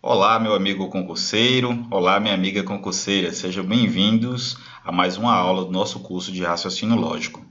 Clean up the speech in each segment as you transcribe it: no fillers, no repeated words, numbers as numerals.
Olá, meu amigo concurseiro. Olá, minha amiga concurseira. Sejam bem-vindos a mais uma aula do nosso curso de raciocínio lógico.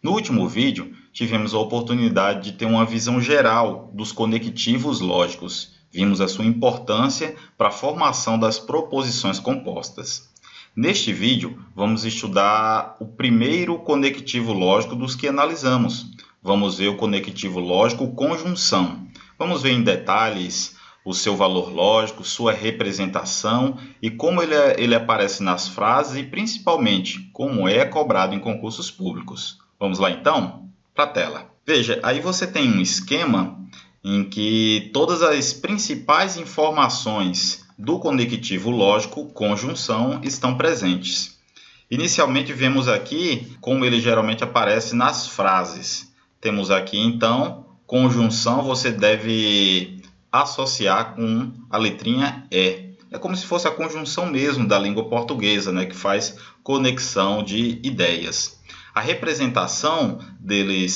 No último vídeo, tivemos a oportunidade de ter uma visão geral dos conectivos lógicos. Vimos a sua importância para a formação das proposições compostas. Neste vídeo, vamos estudar o primeiro conectivo lógico dos que analisamos. Vamos ver o conectivo lógico conjunção. Vamos ver em detalhes o seu valor lógico, sua representação e como ele aparece nas frases e principalmente como é cobrado em concursos públicos. Vamos lá então para a tela. Veja, aí você tem um esquema em que todas as principais informações do conectivo lógico conjunção estão presentes. Inicialmente vemos aqui como ele geralmente aparece nas frases. Temos aqui então conjunção, você deve associar com a letrinha E. É como se fosse a conjunção mesmo da língua portuguesa, né, que faz conexão de ideias. A representação dele,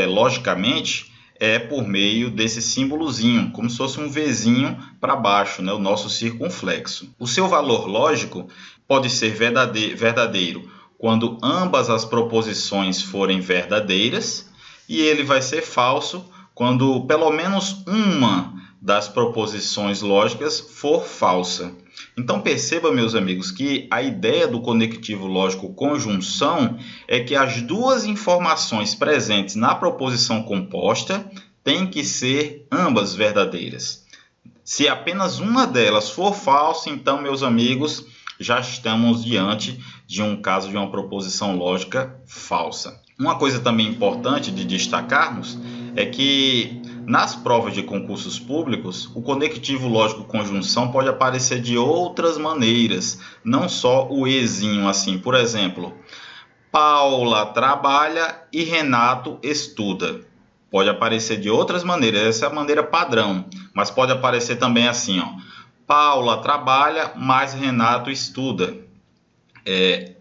logicamente, é por meio desse símbolozinho, como se fosse um Vzinho para baixo, né, o nosso circunflexo. O seu valor lógico pode ser verdadeiro quando ambas as proposições forem verdadeiras, e ele vai ser falso quando pelo menos uma das proposições lógicas for falsa. Então perceba, meus amigos, que a ideia do conectivo lógico conjunção é que as duas informações presentes na proposição composta têm que ser ambas verdadeiras. Se apenas uma delas for falsa, então, meus amigos, já estamos diante de um caso de uma proposição lógica falsa. Uma coisa também importante de destacarmos é que nas provas de concursos públicos, o conectivo lógico conjunção pode aparecer de outras maneiras, não só o Ezinho assim. Por exemplo, Paula trabalha e Renato estuda. Pode aparecer de outras maneiras, essa é a maneira padrão, mas pode aparecer também assim, ó. Paula trabalha, mas Renato estuda.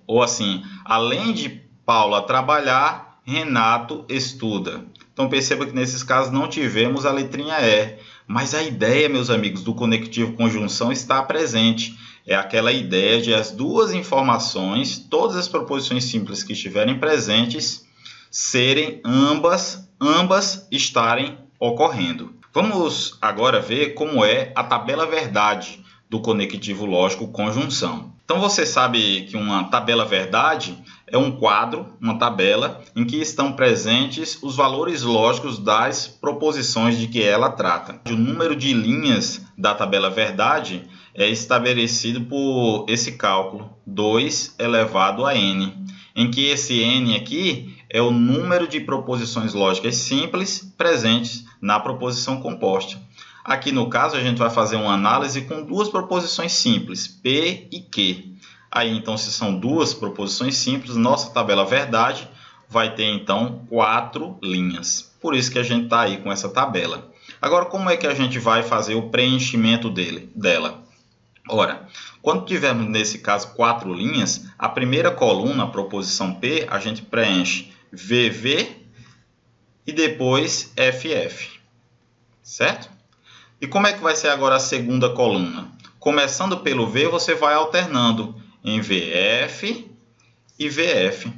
Ou assim, além de Paula trabalhar, Renato estuda. Então perceba que nesses casos não tivemos a letrinha E, mas a ideia, meus amigos, do conectivo conjunção está presente. É aquela ideia de as duas informações, todas as proposições simples que estiverem presentes, serem ambas estarem ocorrendo. Vamos agora ver como é a tabela verdade do conectivo lógico conjunção. Então você sabe que uma tabela verdade é um quadro, uma tabela, em que estão presentes os valores lógicos das proposições de que ela trata. O número de linhas da tabela verdade é estabelecido por esse cálculo, 2 elevado a n, em que esse n aqui é o número de proposições lógicas simples presentes na proposição composta. Aqui no caso a gente vai fazer uma análise com duas proposições simples, P e Q. Aí então, se são duas proposições simples, nossa tabela verdade vai ter então 4 linhas. Por isso que a gente está aí com essa tabela. Agora, como é que a gente vai fazer o preenchimento dela? Ora, quando tivermos nesse caso 4 linhas, a primeira coluna, a proposição P, a gente preenche VV e depois FF, certo? E como é que vai ser agora a segunda coluna? Começando pelo V, você vai alternando em VF e VF,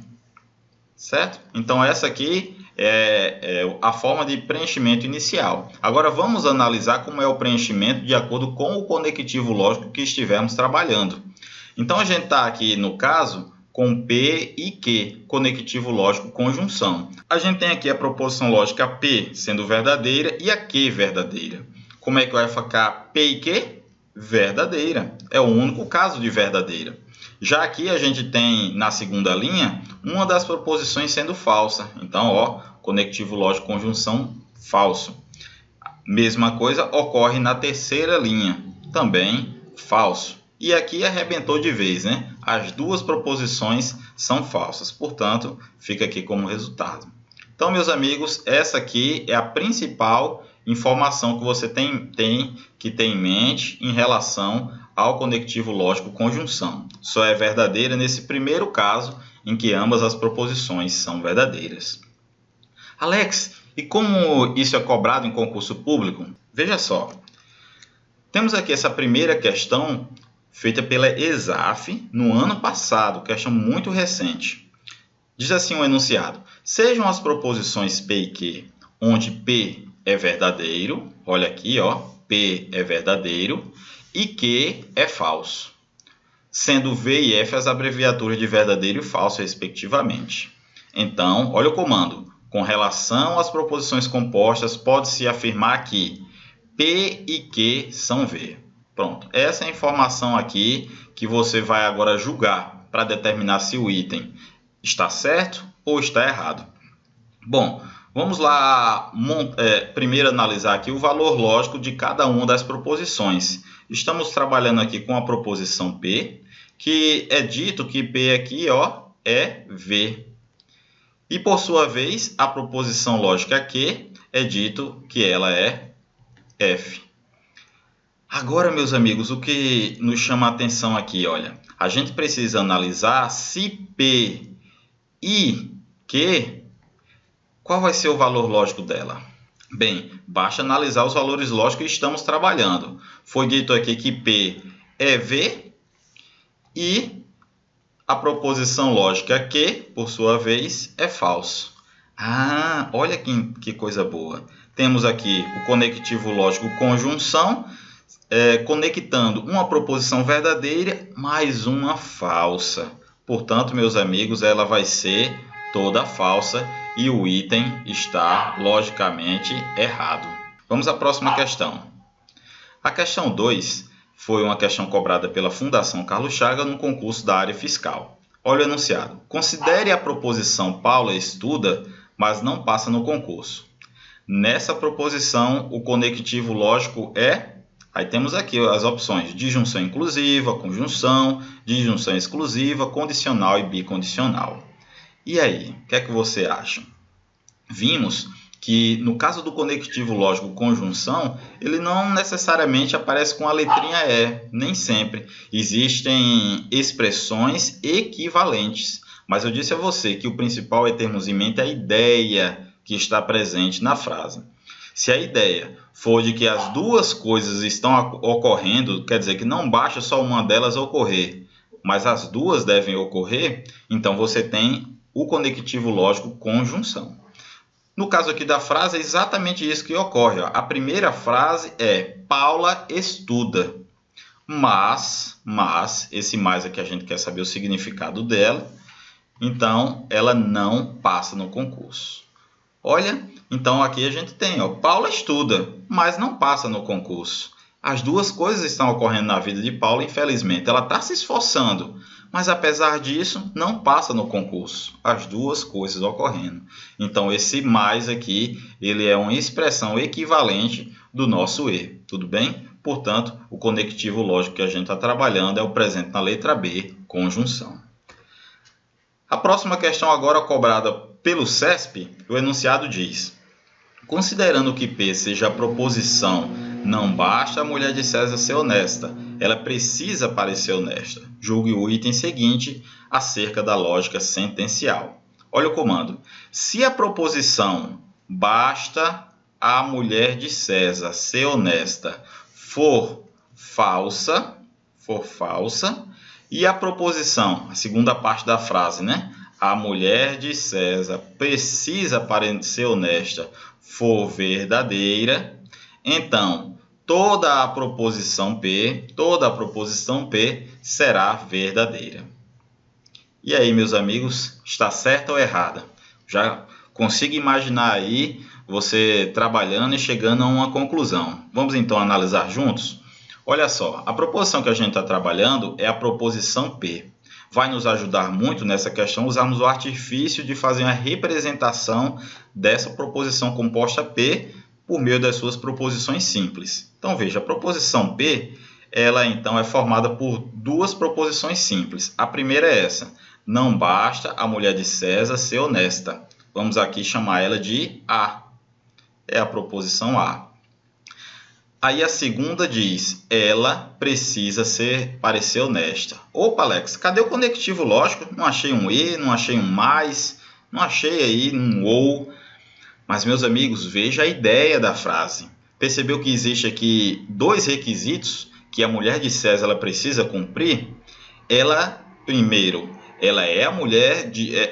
certo? Então essa aqui é a forma de preenchimento inicial. Agora vamos analisar como é o preenchimento de acordo com o conectivo lógico que estivermos trabalhando. Então a gente está aqui no caso com P e Q, conectivo lógico conjunção. A gente tem aqui a proposição lógica P sendo verdadeira e a Q verdadeira. Como é que vai ficar P e Q? Verdadeira. É o único caso de verdadeira. Já aqui a gente tem na segunda linha uma das proposições sendo falsa. Então, ó, conectivo lógico conjunção falso. Mesma coisa ocorre na terceira linha, também falso. E aqui arrebentou de vez, né? As duas proposições são falsas, portanto, fica aqui como resultado. Então, meus amigos, essa aqui é a principal informação que você tem que ter em mente em relação ao conectivo lógico conjunção. Só é verdadeira nesse primeiro caso em que ambas as proposições são verdadeiras. Alex, e como isso é cobrado em concurso público? Veja só, Temos aqui essa primeira questão feita pela ESAF no ano passado, questão muito recente. Diz assim o enunciado: sejam as proposições P e Q, onde P é verdadeiro, olha aqui, ó, P é verdadeiro e Q é falso, sendo V e F as abreviaturas de verdadeiro e falso, respectivamente. Então, olha o comando. Com relação às proposições compostas, pode-se afirmar que P e Q são V. Pronto, essa é a informação aqui que você vai agora julgar para determinar se o item está certo ou está errado. Bom, vamos lá primeiro analisar aqui o valor lógico de cada uma das proposições. Estamos trabalhando aqui com a proposição P, que é dito que P aqui, ó, é V. E, por sua vez, a proposição lógica Q é dito que ela é F. Agora, meus amigos, o que nos chama a atenção aqui, olha, a gente precisa analisar se P e Q, qual vai ser o valor lógico dela? Bem, basta analisar os valores lógicos que estamos trabalhando. Foi dito aqui que P é V e a proposição lógica Q, por sua vez, é falso. Ah, olha que coisa boa. Temos aqui o conectivo lógico conjunção, conectando uma proposição verdadeira mais uma falsa. Portanto, meus amigos, ela vai ser toda falsa e o item está logicamente errado. Vamos à próxima questão. A questão 2 foi uma questão cobrada pela Fundação Carlos Chagas no concurso da área fiscal. Olha o enunciado. Considere a proposição Paula estuda, mas não passa no concurso. Nessa proposição, o conectivo lógico é... Aí temos aqui as opções: disjunção inclusiva, conjunção, disjunção exclusiva, condicional e bicondicional. E aí, o que é que você acha? Vimos que no caso do conectivo lógico conjunção, ele não necessariamente aparece com a letrinha E, nem sempre. Existem expressões equivalentes, mas eu disse a você que o principal é termos em mente a ideia que está presente na frase. Se a ideia for de que as duas coisas estão ocorrendo, quer dizer que não basta só uma delas ocorrer, mas as duas devem ocorrer, então você tem o conectivo lógico conjunção. No caso aqui da frase, é exatamente isso que ocorre. A primeira frase é Paula estuda, mas, esse mais aqui a gente quer saber o significado dela, então ela não passa no concurso. Olha, então aqui a gente tem, ó, Paula estuda, mas não passa no concurso. As duas coisas estão ocorrendo na vida de Paula, infelizmente. Ela está se esforçando, mas apesar disso, não passa no concurso. As duas coisas ocorrendo. Então esse mais aqui, ele é uma expressão equivalente do nosso E, tudo bem? Portanto, o conectivo lógico que a gente está trabalhando é o presente na letra B, conjunção. A próxima questão agora cobrada pelo CESP, o enunciado diz: considerando que P seja a proposição, não basta a mulher de César ser honesta, ela precisa parecer honesta. Julgue o item seguinte acerca da lógica sentencial. Olha o comando. Se a proposição basta a mulher de César ser honesta for falsa, e a proposição, a segunda parte da frase, né? A mulher de César precisa parecer honesta for verdadeira, então toda a proposição P será verdadeira. E aí, meus amigos, está certa ou errada? Já consigo imaginar aí você trabalhando e chegando a uma conclusão. Vamos então analisar juntos? Olha só, a proposição que a gente está trabalhando é a proposição P. Vai nos ajudar muito nessa questão usarmos o artifício de fazer uma representação dessa proposição composta P por meio das suas proposições simples. Então veja, a proposição P, ela então é formada por duas proposições simples. A primeira é essa: não basta a mulher de César ser honesta. Vamos aqui chamar ela de A. É a proposição A. Aí a segunda diz, ela precisa parecer honesta. Opa, Alex, cadê o conectivo lógico? Não achei um E, não achei um mais, não achei aí um ou. Mas, meus amigos, veja a ideia da frase. Percebeu que existe aqui dois requisitos que a mulher de César ela precisa cumprir? Primeiro, ela é a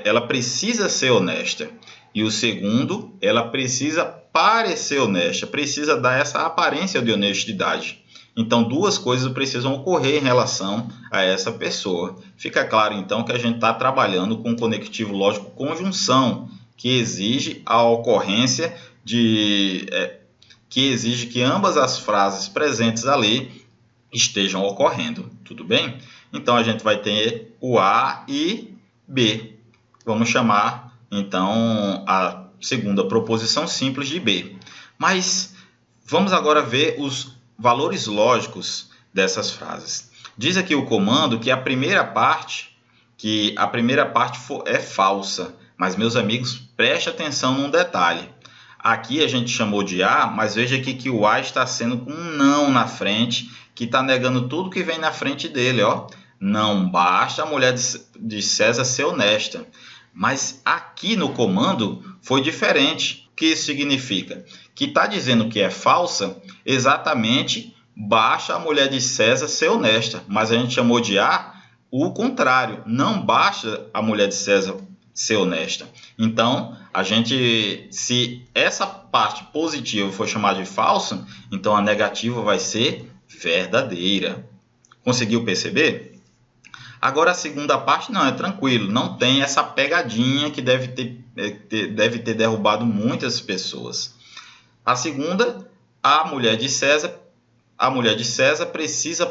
ela precisa ser honesta. E o segundo, ela precisa parecer honesta, precisa dar essa aparência de honestidade. Então, duas coisas precisam ocorrer em relação a essa pessoa. Fica claro, então, que a gente está trabalhando com conectivo lógico conjunção, que exige a ocorrência que exige que ambas as frases presentes ali estejam ocorrendo. Tudo bem? Então, a gente vai ter o A e B. Vamos chamar, então, a segunda proposição simples de B. Mas vamos agora ver os valores lógicos dessas frases. Diz aqui o comando que a primeira parte é falsa. Mas, meus amigos, preste atenção num detalhe. Aqui a gente chamou de A, mas veja aqui que o A está sendo com um não na frente, que está negando tudo que vem na frente dele. Ó. Não basta a mulher de César ser honesta. Mas aqui no comando foi diferente. O que isso significa? Que está dizendo que é falsa, exatamente basta a mulher de César ser honesta. Mas a gente chamou de A o contrário. Não basta a mulher de César ser honesta. Então, se essa parte positiva for chamada de falsa, então a negativa vai ser verdadeira. Conseguiu perceber? Agora a segunda parte não, é tranquilo, não tem essa pegadinha que deve ter derrubado muitas pessoas. A segunda, a mulher de César precisa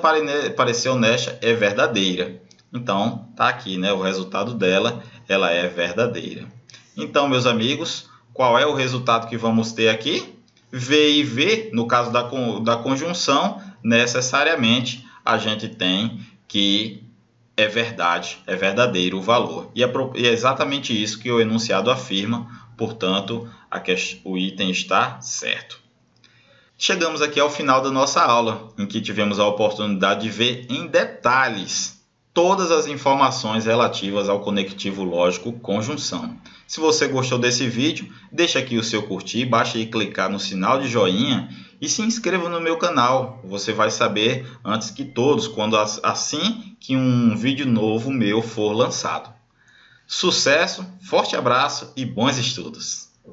parecer honesta, é verdadeira. Então, tá aqui, né? O resultado dela, ela é verdadeira. Então, meus amigos, qual é o resultado que vamos ter aqui? V e V, no caso da conjunção, necessariamente a gente tem que é verdade, é verdadeiro o valor. E é exatamente isso que o enunciado afirma, portanto, o item está certo. Chegamos aqui ao final da nossa aula, em que tivemos a oportunidade de ver em detalhes todas as informações relativas ao conectivo lógico conjunção. Se você gostou desse vídeo, deixa aqui o seu curtir, basta aí clicar no sinal de joinha e se inscreva no meu canal. Você vai saber antes que todos, assim que um vídeo novo meu for lançado. Sucesso, forte abraço e bons estudos!